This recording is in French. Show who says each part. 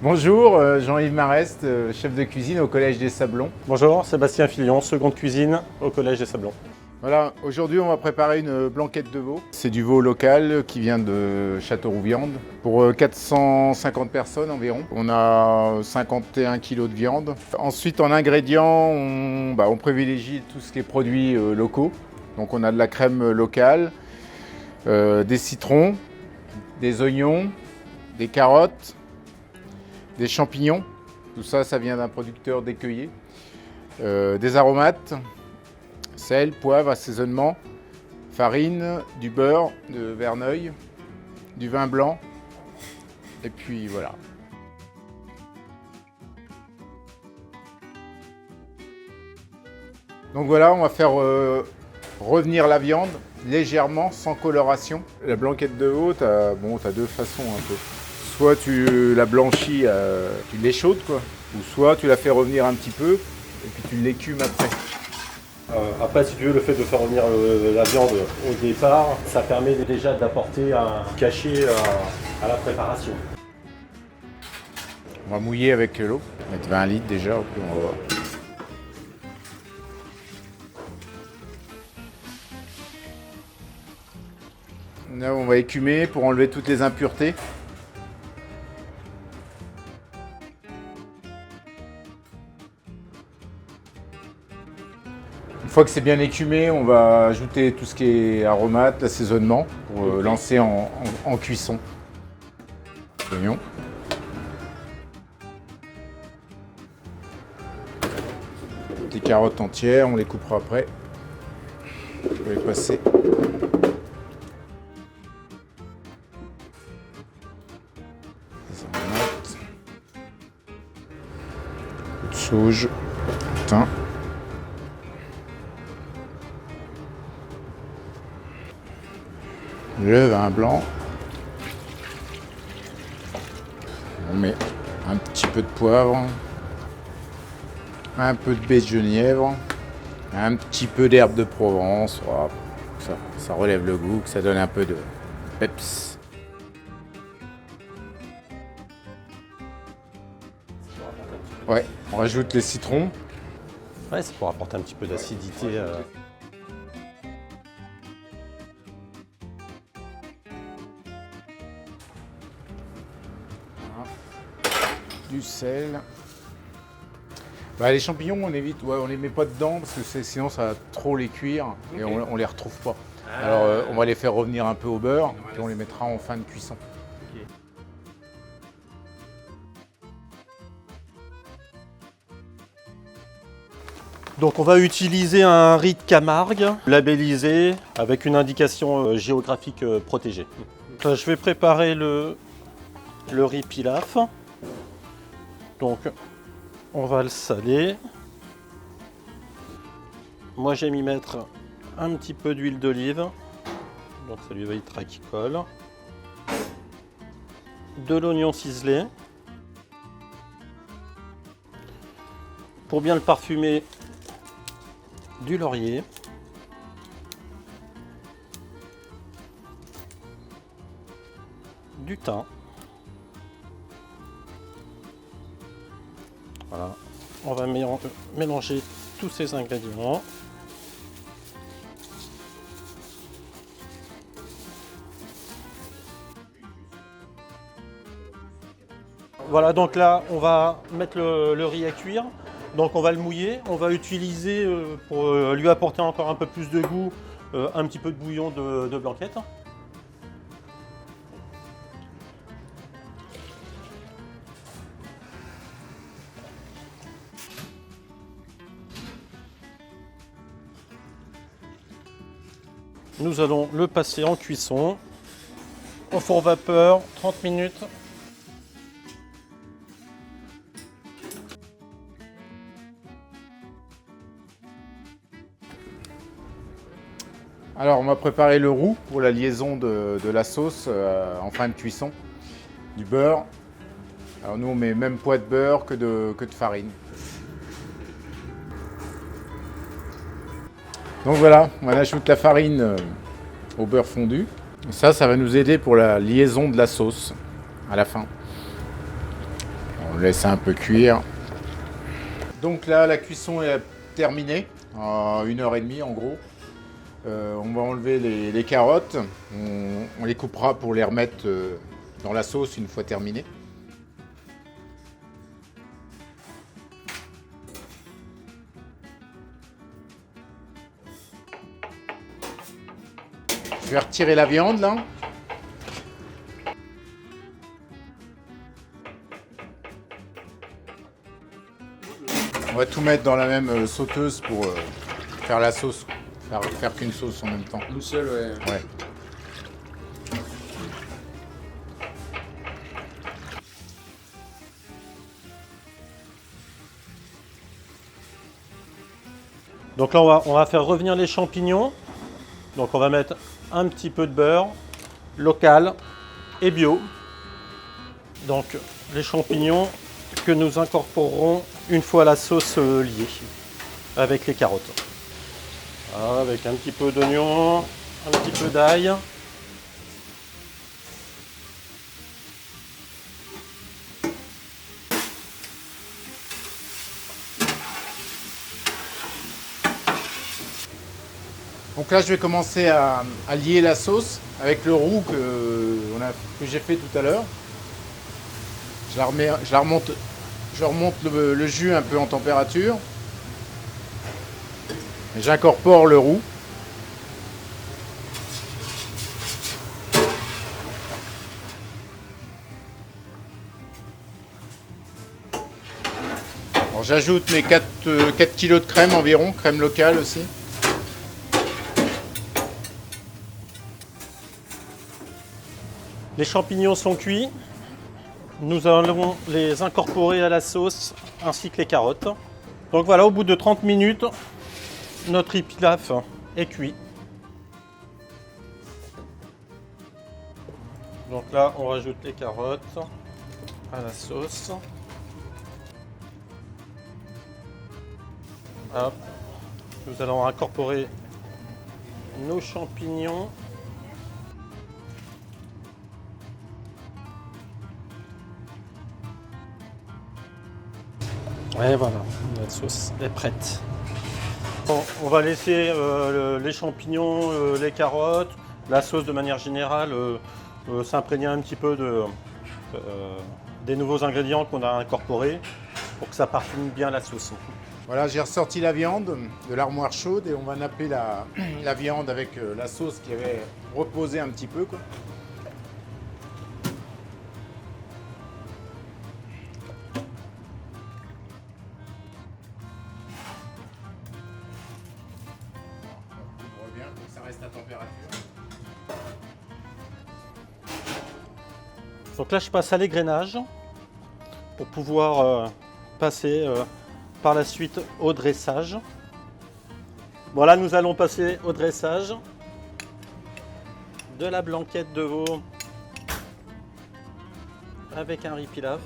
Speaker 1: Bonjour, Jean-Yves Marest, chef de cuisine au Collège des Sablons.
Speaker 2: Bonjour, Sébastien Filion, seconde cuisine au Collège des Sablons.
Speaker 1: Voilà, aujourd'hui on va préparer une blanquette de veau. C'est du veau local qui vient de Châteauroux-Viande pour 450 personnes environ. On a 51 kg de viande. Ensuite en ingrédients, on privilégie tout ce qui est produits locaux. Donc on a de la crème locale, des citrons, des oignons, des carottes, des champignons. Tout ça, ça vient d'un producteur d'écueillés. Des aromates, sel, poivre, assaisonnement, farine, du beurre de Verneuil, du vin blanc, et puis voilà. Donc voilà, on va faire revenir la viande légèrement, sans coloration. La blanquette de veau, t'as deux façons un peu. Soit tu la blanchis, tu l'échaudes quoi, ou soit tu la fais revenir un petit peu, et puis tu l'écumes après.
Speaker 2: Après, si tu veux, le fait de faire revenir la viande au départ, ça permet déjà d'apporter un cachet à la préparation.
Speaker 1: On va mouiller avec l'eau, mettre 20 litres déjà, puis on va voir. Là, on va écumer pour enlever toutes les impuretés. Une fois que c'est bien écumé, on va ajouter tout ce qui est aromates, l'assaisonnement pour lancer en cuisson. Oignons. Des carottes entières, on les coupera après. On va les passer. Des aromates. Un peu de sauge. Thym. Le vin blanc. On met un petit peu de poivre, un peu de baie de genièvre, un petit peu d'herbe de Provence. Voilà, ça relève le goût, que ça donne un peu de peps. Ouais, on rajoute les citrons.
Speaker 2: Ouais, c'est pour apporter un petit peu d'acidité.
Speaker 1: Du sel. Les champignons, on évite, on les met pas dedans parce que sinon ça va trop les cuire et on les retrouve pas. Alors on va les faire revenir un peu au beurre puis on les mettra en fin de cuisson.
Speaker 2: Donc on va utiliser un riz de Camargue, labellisé avec une indication géographique protégée. Je vais préparer le riz pilaf. Donc on va le saler. Moi j'aime y mettre un petit peu d'huile d'olive. Donc ça lui évitera qu'il colle. De l'oignon ciselé. Pour bien le parfumer, du laurier. Du thym. Voilà, on va mélanger tous ces ingrédients. Voilà, donc là, on va mettre le riz à cuire. Donc on va le mouiller. On va utiliser, pour lui apporter encore un peu plus de goût, un petit peu de bouillon de blanquette. Nous allons le passer en cuisson au four vapeur 30 minutes.
Speaker 1: Alors on va préparer le roux pour la liaison de la sauce en fin de cuisson. Du beurre. Alors nous on met même poids de beurre que de farine. Donc voilà, on ajoute la farine au beurre fondu. Et ça va nous aider pour la liaison de la sauce à la fin. On le laisse un peu cuire. Donc là, la cuisson est terminée, à 1h30 en gros. On va enlever les carottes, on les coupera pour les remettre dans la sauce une fois terminées. Je vais retirer la viande là. On va tout mettre dans la même sauteuse pour faire la sauce, faire qu'une sauce en même temps.
Speaker 3: Une seule, ouais.
Speaker 1: Ouais.
Speaker 2: Donc là, on va faire revenir les champignons. Donc on va mettre un petit peu de beurre local et bio. Donc les champignons que nous incorporerons une fois la sauce liée avec les carottes. Voilà, avec un petit peu d'oignon, un petit peu d'ail.
Speaker 1: Donc là, je vais commencer à lier la sauce avec le roux que j'ai fait tout à l'heure. Je remonte le jus un peu en température. Et j'incorpore le roux. Alors j'ajoute mes 4 kg de crème environ, crème locale aussi.
Speaker 2: Les champignons sont cuits. Nous allons les incorporer à la sauce ainsi que les carottes. Donc voilà, au bout de 30 minutes, notre riz pilaf est cuit. Donc là, on rajoute les carottes à la sauce. Hop. Nous allons incorporer nos champignons. Et voilà, notre sauce est prête. Bon, on va laisser les champignons, les carottes, la sauce de manière générale s'imprégner un petit peu des nouveaux ingrédients qu'on a incorporés pour que ça parfume bien la sauce.
Speaker 1: Voilà, j'ai ressorti la viande de l'armoire chaude et on va napper la viande avec la sauce qui avait reposé un petit peu, quoi. On couvre bien pour que ça reste à température.
Speaker 2: Donc là, je passe à l'égrenage pour pouvoir passer par la suite au dressage. Voilà, nous allons passer au dressage de la blanquette de veau avec un riz pilaf.